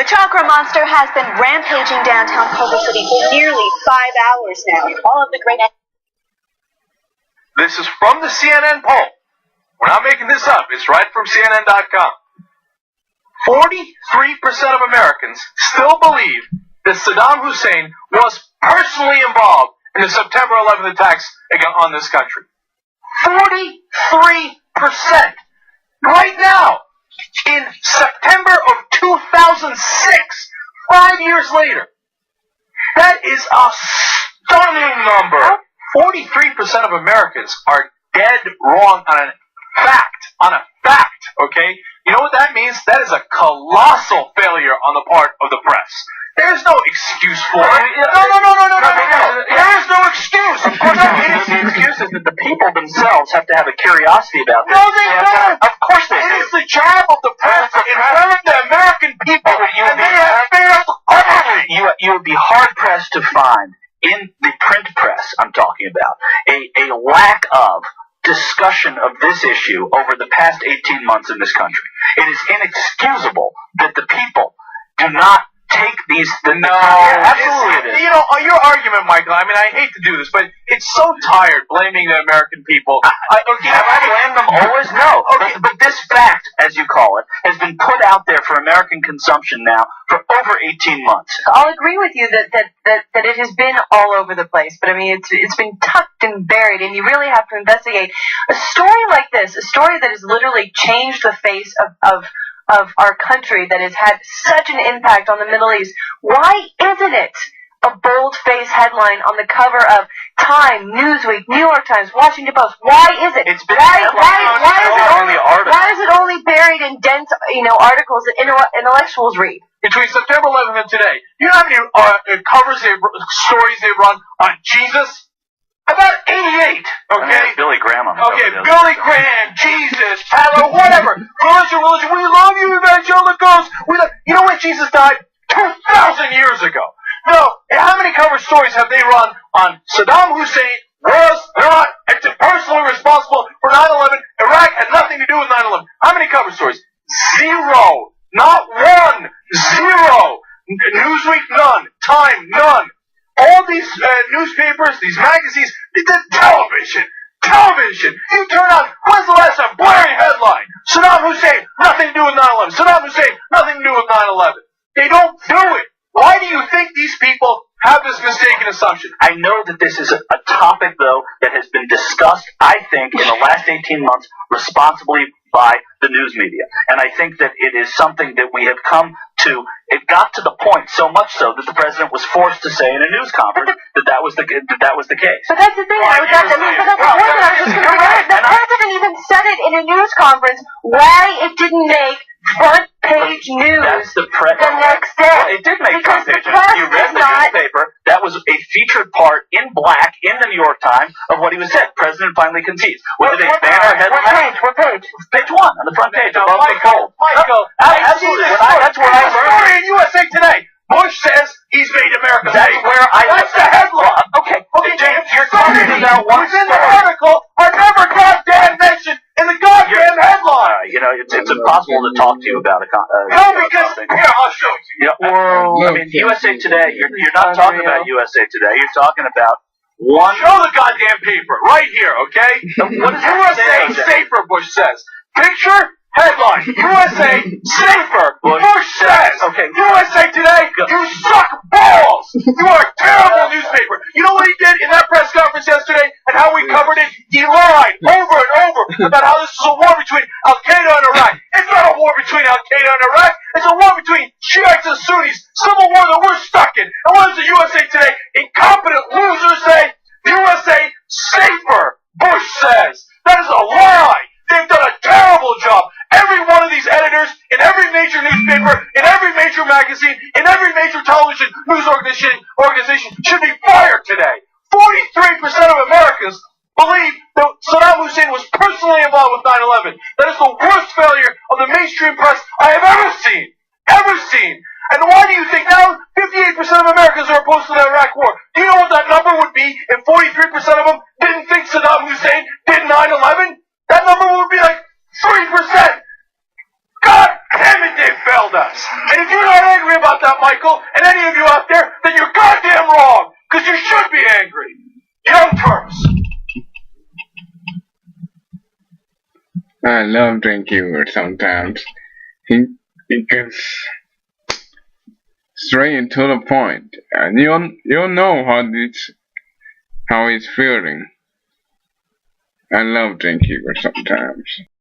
chakra monster has been rampaging downtown Culver City for nearly 5 hours now. All of the great... This is from the CNN poll. We're not making this up. It's right from CNN.com. 43% of Americans still believe that Saddam Hussein was personally involved in the September 11th attacks on this country. 43%. Right now, in September of 2006, 5 years later. That is a stunning number. 43% of Americans are dead wrong on a fact, okay? You know what that means? That is a colossal failure on the part of the press. There's no excuse for it. No. There is no excuse. Of course, the excuse is that the people themselves have to have a curiosity about this. No, they don't. Of course they do. It is the job of the press to inform the American people, and they have failed utterly. You would be hard-pressed to find in the print press, I'm talking about, a lack of discussion of this issue over the past 18 months in this country. It is inexcusable that the people do not take these... absolutely it is. You know, your argument, Michael, I mean, I hate to do this, but it's so tired blaming the American people. Have I blamed them always? No. Okay. But this fact, as you call it, has been put out there for American consumption now for over 18 months. I'll agree with you that it has been all over the place, but I mean, it's been tucked and buried, and you really have to investigate. A story like this, a story that has literally changed the face of our country, that has had such an impact on the Middle East. Why isn't it a bold-faced headline on the cover of Time, Newsweek, New York Times, Washington Post? Why is it? Why is it only buried in dense, articles that intellectuals read? Between September 11th and today, you know how many stories they run on Jesus? About 88, okay? Billy Graham on okay, Billy Graham, Jesus, Tyler, whatever. Religion, we love you, evangelicals. You know when Jesus died? 2,000 years ago. No, how many cover stories have they run on Saddam Hussein was not personally responsible for 9/11? Iraq had nothing to do with 9/11. How many cover stories? Zero. Not one. Zero. Newsweek, none. Time, none. All these newspapers, these magazines, television. You turn on, when's the last time? Blaring headline. Saddam Hussein, nothing to do with 9/11. Saddam Hussein, nothing to do with 9/11. They don't do it. Why do you think these people have this mistaken assumption? I know that this is a topic, though, that has been discussed, I think, in the last 18 months responsibly by the news media. And I think that it is something that we have come to. It got to the point, so much so, that the president was forced to say in a news conference that was the case. But that's the thing. The president even said it in a news conference why it didn't make front page news the next day. Well, it did make front page news. You read the newspaper. That was a featured part in black in the New York Times of what he was said. President finally concedes. Was it a banner headline? What page? Page 1 on the front page. Michael, absolutely. That's where I learned. Story in USA Today. Bush says he's made America safe. That's the headline. Okay, James, you're talking about one story. In the article are never goddamn mentioned in the goddamn headline. It's impossible to talk to you about a no, because here, I'll show you. I mean, USA Today. You're not talking about USA Today. You're talking about one. Show the goddamn paper right here, okay? What is USA safer? Bush says. Picture. Headline, USA safer, Bush says. Okay. USA Today, you suck balls. You are a terrible newspaper. You know what he did in that press conference yesterday and how we covered it? He lied over and over about how this is a war between Al-Qaeda and Iraq. It's not a war between Al-Qaeda and Iraq. It's a war between Shiites and Sunnis. Civil war that we're stuck in. And what does the USA Today incompetent loser say? USA safer, Bush says. That is a lie. They've done a terrible job. Every one of these editors in every major newspaper, in every major magazine, in every major television news organization should be fired today. 43% of Americans believe that Saddam Hussein was personally involved with 9/11. That is the worst failure of the mainstream press I have ever seen. Ever seen. And why do you think now 58% of Americans are opposed to the Iraq war? Do you know what that number would be if 43% of them didn't think Saddam Hussein did 9/11? That number would be like 3%. God damn it, they failed us. And if you're not angry about that, Michael, and any of you out there, then you're goddamn wrong, because you should be angry. Young Turks. I love Cenk Uygur sometimes. He gets straight to the point, and you know how he's feeling. I love Cenk Uygur sometimes.